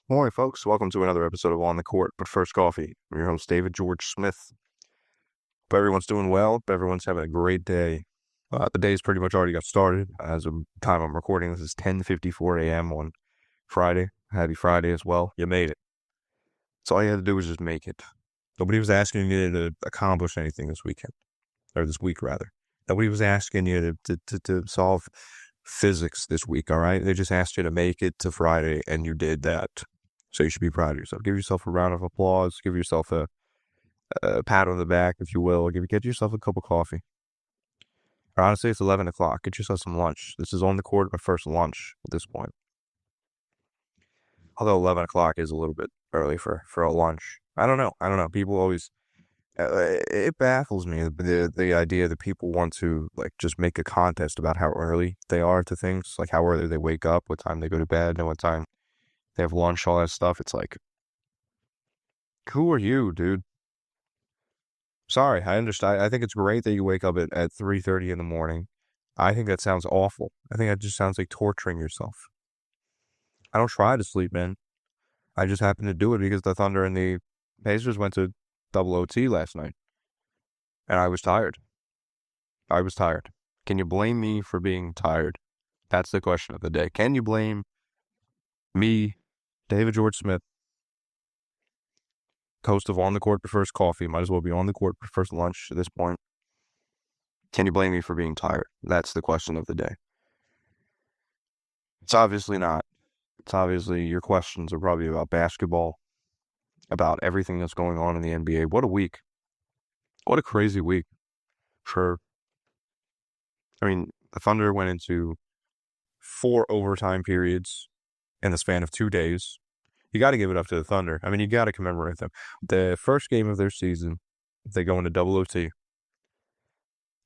Morning, folks. Welcome to another episode of On the Court, but first coffee. I'm your host, David George Smith. Hope everyone's doing well. Hope everyone's having a great day. The day's pretty much already got started. As of the time I'm recording, this is 10:54 a.m. on Friday. Happy Friday as well. You made it. So all you had to do was just make it. Nobody was asking you to accomplish anything this weekend, or this week rather. Nobody was asking you to solve physics this week, all right? They just asked you to make it to Friday, and you did that. So you should be proud of yourself. Give yourself a round of applause. Give yourself a pat on the back, if you will. Get yourself a cup of coffee. Or honestly, it's 11 o'clock. Get yourself some lunch. This is on the court, my first lunch at this point. Although 11 o'clock is a little bit early for a lunch. I don't know. People always... it baffles me, the idea that people want to like just make a contest about how early they are to things. Like how early they wake up, what time they go to bed, and what time they have lunch, all that stuff. It's like, who are you, dude? Sorry, I understand. I think it's great that you wake up at 3:30 in the morning. I think that sounds awful. I think that just sounds like torturing yourself. I don't try to sleep, man. I just happen to do it because the Thunder and the Pacers went to double OT last night. And I was tired. I was tired. Can you blame me for being tired? That's the question of the day. Can you blame me, David George Smith, host of On the Court for First Coffee, might as well be on the court for first lunch at this point. Can you blame me for being tired? That's the question of the day. It's obviously not. It's obviously your questions are probably about basketball, about everything that's going on in the NBA. What a week. What a crazy week. The Thunder went into 4 overtime periods in the span of 2 days. You got to give it up to the Thunder. You got to commemorate them. The first game of their season, they go into double OT.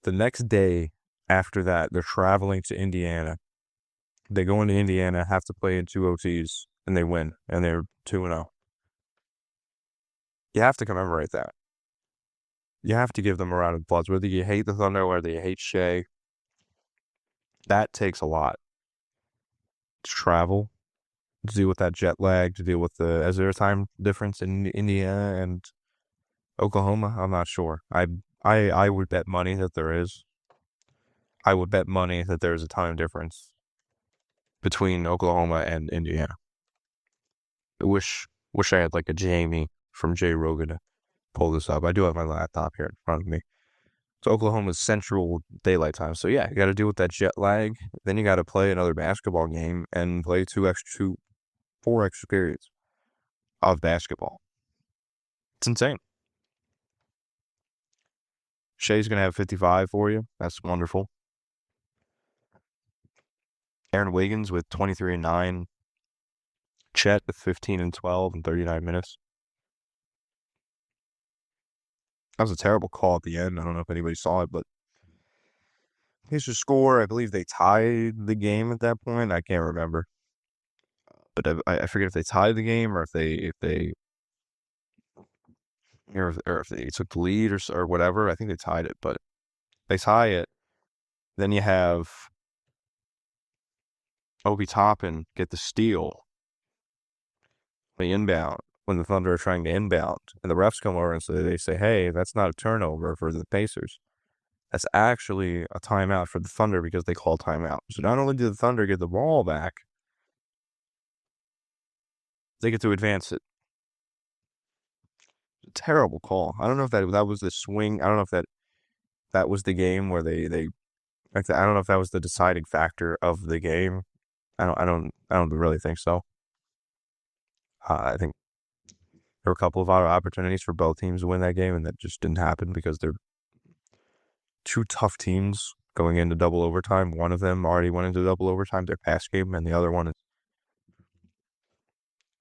The next day after that, they're traveling to Indiana. They go into Indiana, have to play in 2 OTs, and they win. And they're 2-0. You have to commemorate that. You have to give them a round of applause. Whether you hate the Thunder, whether you hate Shea, that takes a lot. To travel, to deal with that jet lag, to deal with is there a time difference in Indiana and Oklahoma? I'm not sure. I would bet money that there is. I would bet money that there is a time difference between Oklahoma and Indiana. I wish I had like a Jamie from Jay Rogan to pull this up. I do have my laptop here in front of me. So Oklahoma's Central Daylight Time. So yeah, you got to deal with that jet lag. Then you got to play another basketball game and play 4 extra periods of basketball. It's insane. Shea's going to have 55 for you. That's wonderful. Aaron Wiggins with 23 and 9. Chet with 15 and 12 in 39 minutes. That was a terrible call at the end. I don't know if anybody saw it, but here's the score. I believe they tied the game at that point. I can't remember. But I forget if they tied the game or if they took the lead or whatever. I think they tied it, but they tie it. Then you have Obi Toppin get the steal. The inbound when the Thunder are trying to inbound, and the refs come over and they say, "Hey, that's not a turnover for the Pacers. That's actually a timeout for the Thunder because they call timeout." So not only did the Thunder get the ball back, they get to advance it. A terrible call. I don't know if that was the swing. I don't know if that was the game where they I don't know if that was the deciding factor of the game. I don't really think so. I think there were a couple of other opportunities for both teams to win that game, and that just didn't happen because they're 2 tough teams going into double overtime. One of them already went into double overtime, their past game, and the other one is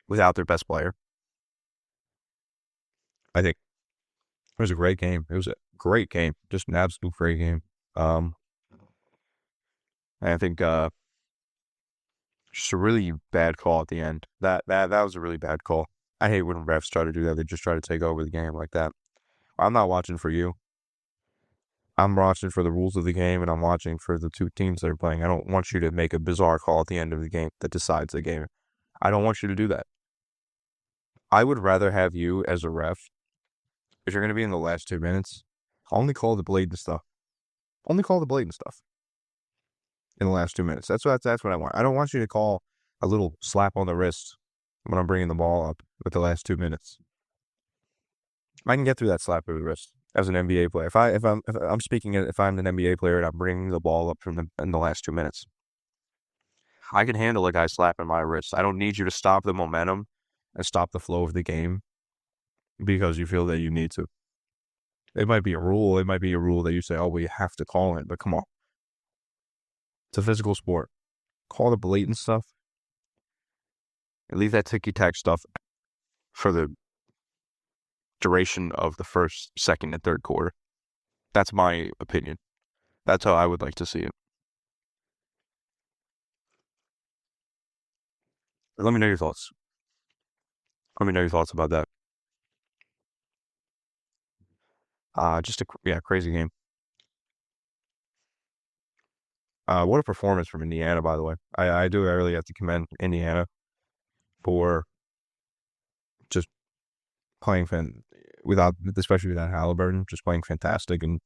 without their best player. I think it was a great game. It was a great game. Just an absolute great game. I think just a really bad call at the end. That was a really bad call. I hate when refs try to do that. They just try to take over the game like that. I'm not watching for you. I'm watching for the rules of the game, and I'm watching for the 2 teams that are playing. I don't want you to make a bizarre call at the end of the game that decides the game. I don't want you to do that. I would rather have you as a ref if you're going to be in the last 2 minutes. Only call the blatant stuff. Only call the blatant stuff in the last 2 minutes. That's what I want. I don't want you to call a little slap on the wrist when I'm bringing the ball up with the last 2 minutes. I can get through that slap over the wrist as an NBA player. If I'm an NBA player and I'm bringing the ball up in the last 2 minutes, I can handle a guy slapping my wrist. I don't need you to stop the momentum and stop the flow of the game because you feel that you need to. It might be a rule. It might be a rule that you say, oh, we have to call it. But come on. It's a physical sport. Call the blatant stuff and leave that ticky-tack stuff for the duration of the first, second, and third quarter. That's my opinion. That's how I would like to see it. Let me know your thoughts. Let me know your thoughts about that. Just a crazy game. What a performance from Indiana, by the way. I really have to commend Indiana for just playing especially without Halliburton, just playing fantastic and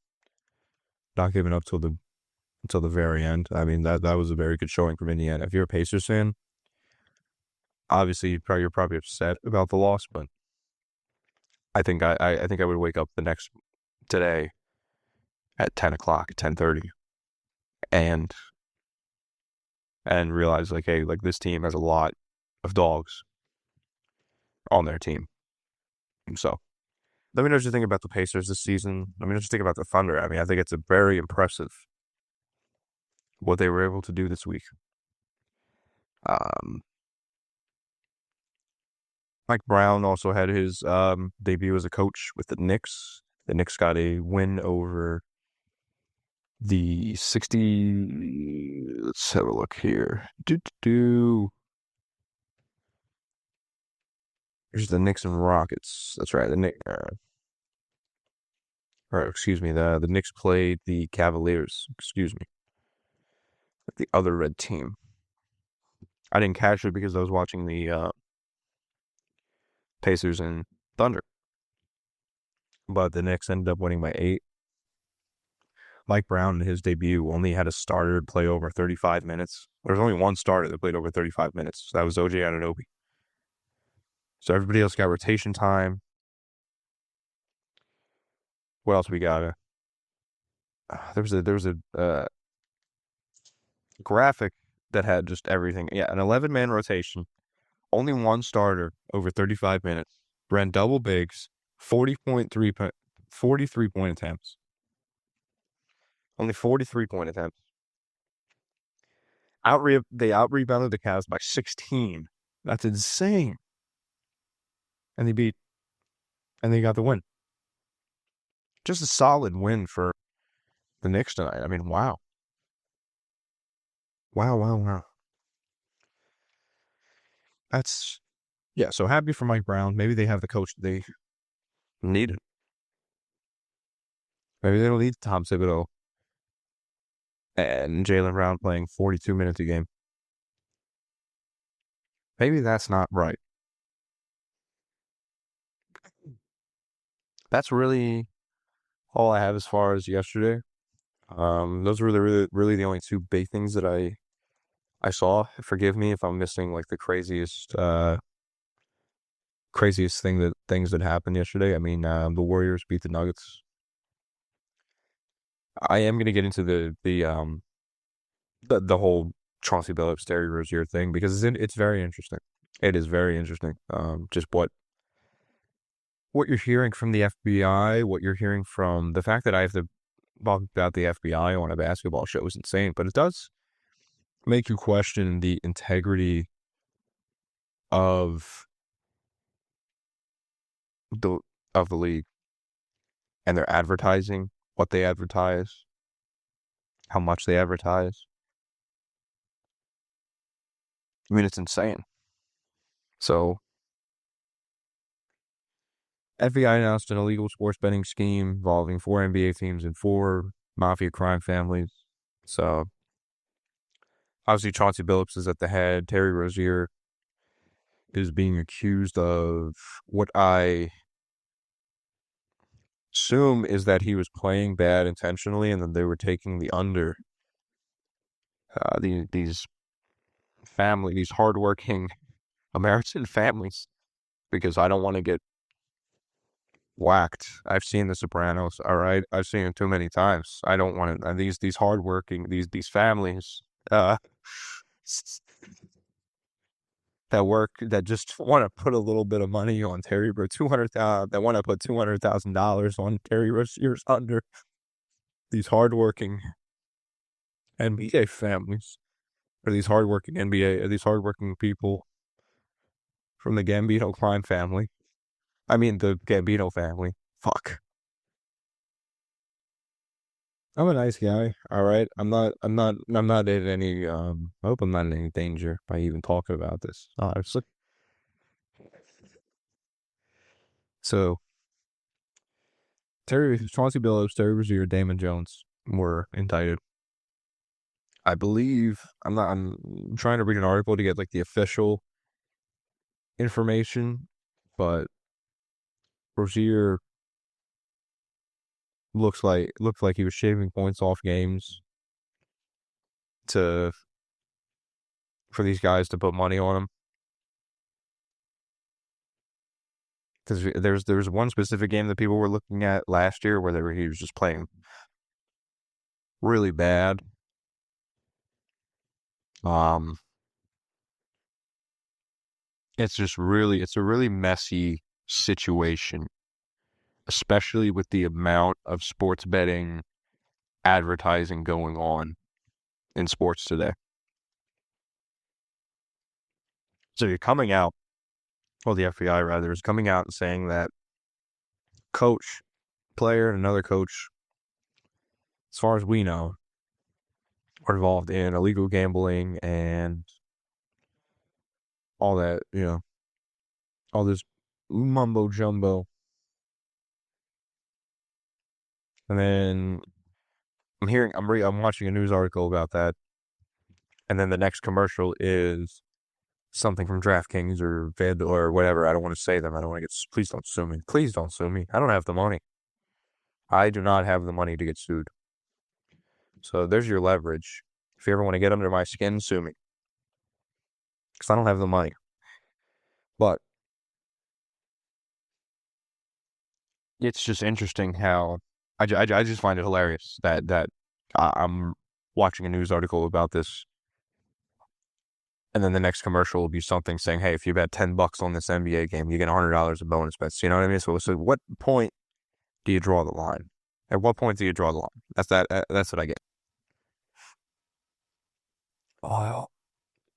not giving up till the very end. I mean, that was a very good showing from Indiana. If you're a Pacers fan, obviously you're probably upset about the loss, but I think I would wake up today at 10 o'clock, 10:30, and realize like, hey, like this team has a lot of dogs on their team. So let me know what you think about the Pacers this season. Let me know what you think about the Thunder. I mean, I think it's a very impressive what they were able to do this week. Mike Brown also had his debut as a coach with the Knicks. The Knicks got a win over the 60. Let's have a look here. Here's the Knicks and Rockets. That's right. Excuse me. The Knicks played the Cavaliers. Excuse me. The other red team. I didn't catch it because I was watching the Pacers and Thunder. But the Knicks ended up winning by 8. Mike Brown in his debut only had a starter play over 35 minutes. There was only one starter that played over 35 minutes. That was OJ Anunoby. So everybody else got rotation time. What else we got? There was a graphic that had just everything. Yeah, an 11-man rotation. Only one starter over 35 minutes. Ran double bigs. 43 point attempts. Only 43 point attempts. They out-rebounded the Cavs by 16. That's insane. And they got the win. Just a solid win for the Knicks tonight. I mean, wow. Wow. So happy for Mike Brown. Maybe they have the coach they needed. Maybe they don't need Tom Thibodeau and Jaylen Brown playing 42 minutes a game. Maybe that's not right. That's really all I have as far as yesterday. Those were really the only two big things that I saw. Forgive me if I'm missing like the craziest things that happened yesterday. I mean, the Warriors beat the Nuggets. I am gonna get into the whole Chauncey Billups, Terry Rozier thing because it's very interesting. It is very interesting. Just what you're hearing from the FBI, what you're hearing from the fact that I have to talk about the FBI on a basketball show is insane, but it does make you question the integrity of the league and their advertising, what they advertise, how much they advertise. I mean, it's insane. So, FBI announced an illegal sports betting scheme involving 4 NBA teams and 4 mafia crime families. So, obviously, Chauncey Billups is at the head. Terry Rozier is being accused of what I assume is that he was playing bad intentionally, and then they were taking the under. These these hardworking American families, because I don't want to get whacked. I've seen The Sopranos. All right, I've seen it too many times. I don't want to. These hardworking these families uh that just want to put a little bit of money on Terry, but 200,000 that want to put $200,000 on Terry Rozier's under. These hardworking NBA families, or these hardworking people from the Gambino crime family. I mean, the Gambino family. Fuck. I'm a nice guy. All right. I'm not in any, I hope I'm not in any danger by even talking about this. So, Chauncey Billups, Terry Rozier, Damon Jones were indicted. I believe, I'm trying to read an article to get like the official information, but Rozier looked like he was shaving points off games to for these guys to put money on him. Because there's one specific game that people were looking at last year where he was just playing really bad. Um, it's a really messy situation, especially with the amount of sports betting advertising going on in sports today. So you're coming out, well, the FBI rather is coming out and saying that coach, player, and another coach, as far as we know, are involved in illegal gambling and all that, all this mumbo jumbo. And then I'm watching a news article about that. And then the next commercial is something from DraftKings or Vid or whatever. I don't want to say them. I don't want to get, please don't sue me. Please don't sue me. I don't have the money. I do not have the money to get sued. So there's your leverage. If you ever want to get under my skin, sue me. Because I don't have the money. But it's just interesting how I just find it hilarious that I'm watching a news article about this, and then the next commercial will be something saying, "Hey, if you bet $10 on this NBA game, you get $100 in bonus bets." You know what I mean? So what point do you draw the line? At what point do you draw the line? That's what I get. Oh,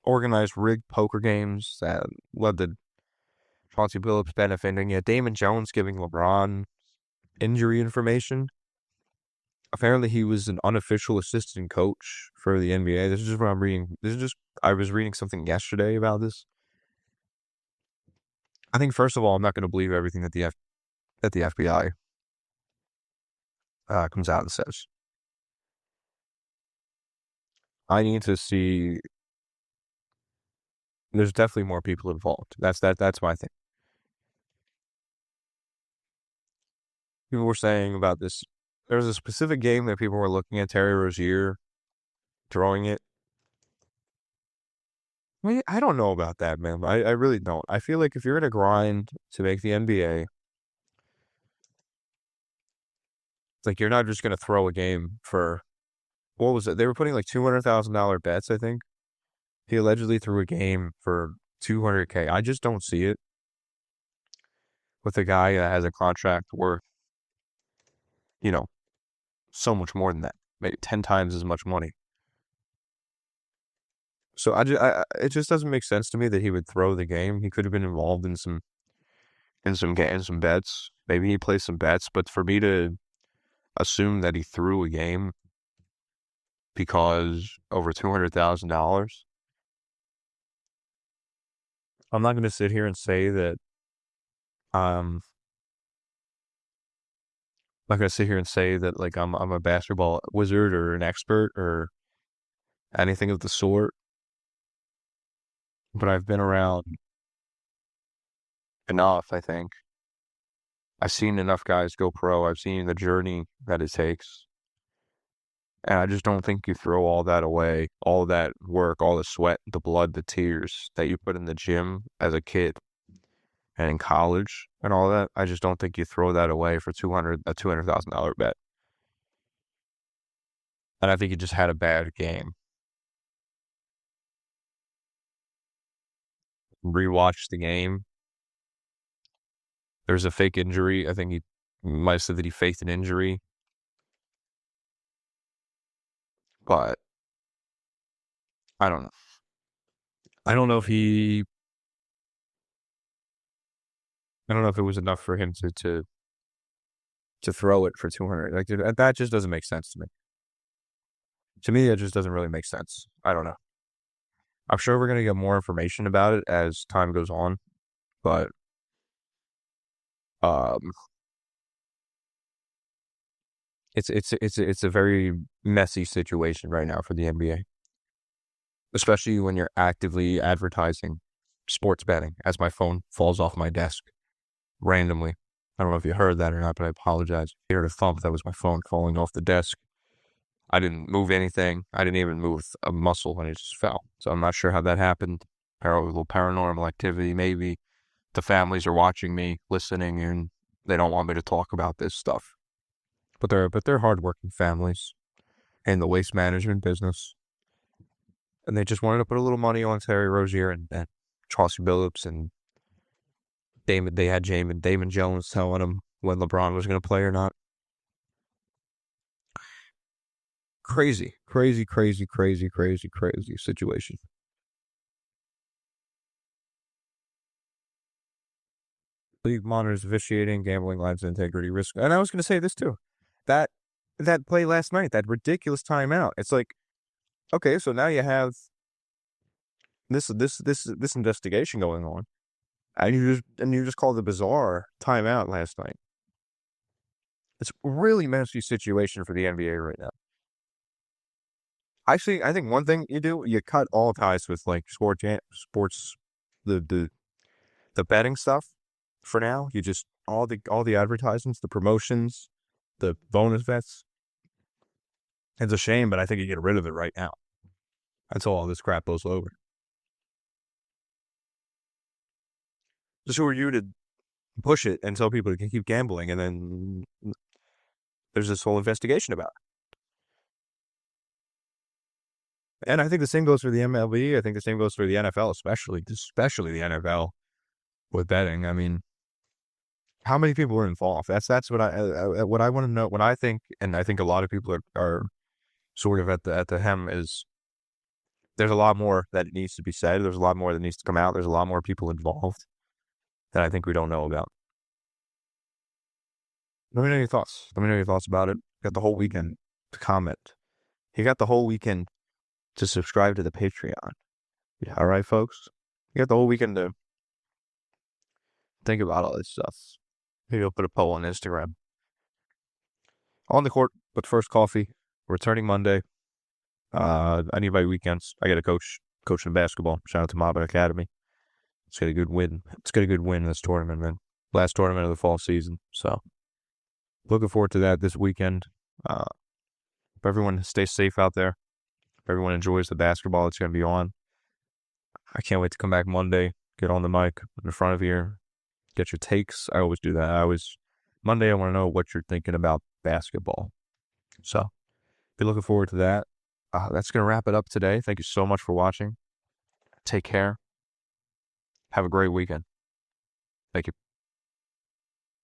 organized rigged poker games that led to Chauncey Billups benefiting. Yeah, Damon Jones giving LeBron injury information. Apparently, he was an unofficial assistant coach for the NBA. This is just what I'm reading. I was reading something yesterday about this. I think first of all, I'm not going to believe everything that the FBI comes out and says. I need to see. There's definitely more people involved. That's my thing. People were saying about this. There was a specific game that people were looking at Terry Rozier throwing it. I don't know about that, man. I really don't. I feel like if you're in a grind to make the NBA, it's like you're not just going to throw a game for, what was it? They were putting like $200,000 bets, I think. He allegedly threw a game for $200K. I just don't see it with a guy that has a contract worth, you know, so much more than that, maybe 10 times as much money. So it just doesn't make sense to me that he would throw the game. He could have been involved in some bets. Maybe he plays some bets, but for me to assume that he threw a game because over $200,000, I'm not going to sit here and say that um I'm not going to sit here and say that like I'm a basketball wizard or an expert or anything of the sort, but I've been around enough, I think. I've seen enough guys go pro. I've seen the journey that it takes. And I just don't think you throw all that away, all that work, all the sweat, the blood, the tears that you put in the gym as a kid and in college and all that. I just don't think you throw that away for a $200,000 bet. And I think he just had a bad game. Rewatched the game. There's a fake injury. I think he might have said that he faked an injury. But I don't know. I don't know if he. I don't know if it was enough for him to throw it for 200. Like that just doesn't make sense to me. To me, it just doesn't really make sense. I don't know. I'm sure we're gonna get more information about it as time goes on, but um, it's a very messy situation right now for the NBA, especially when you're actively advertising sports betting. As my phone falls off my desk randomly, I don't know if you heard that or not, but I apologize. If you heard a thump, that was my phone falling off the desk. I didn't move anything. I didn't even move a muscle, and it just fell. So I'm not sure how that happened. A little paranormal activity, maybe. The families are watching me, listening, and they don't want me to talk about this stuff. But they're hardworking families in the waste management business, and they just wanted to put a little money on Terry Rozier and Chauncey Billups and Damon. They had Damon Jones telling them when LeBron was going to play or not. Crazy situation. League monitors officiating, gambling lines, integrity, risk. And I was going to say this too. That play last night, that ridiculous timeout. It's like, okay, so now you have this investigation going on, and you just called a bizarre timeout last night. It's a really messy situation for the NBA right now. Actually, I think one thing you do, you cut all ties with like sports, the betting stuff. For now, you just all the advertisements, the promotions, the bonus bets. It's a shame, but I think you get rid of it right now until all this crap blows over. Just who are you to push it and tell people to keep gambling, and then there's this whole investigation about it. And I think the same goes for the MLB. I think the same goes for the NFL, especially the NFL with betting. I mean, how many people are involved? That's what I want to know. What I think, and I think a lot of people are sort of at the hem is there's a lot more that needs to be said. There's a lot more that needs to come out. There's a lot more people involved that I think we don't know about. Let me know your thoughts. Let me know your thoughts about it. You got the whole weekend to comment. You got the whole weekend to subscribe to the Patreon. Yeah, all right, folks? You got the whole weekend to think about all this stuff. Maybe I'll put a poll on Instagram. On the court, but first coffee. Returning Monday. I need my weekends. I got a coaching basketball. Shout out to Mobbin Academy. Let's get a good win. Let's get a good win in this tournament, man. Last tournament of the fall season. So, looking forward to that this weekend. If everyone stays safe out there. If everyone enjoys the basketball that's going to be on. I can't wait to come back Monday. Get on the mic in front of here. Get your takes. I always do that. Monday, I want to know what you're thinking about basketball. So, be looking forward to that. That's going to wrap it up today. Thank you so much for watching. Take care. Have a great weekend. Thank you.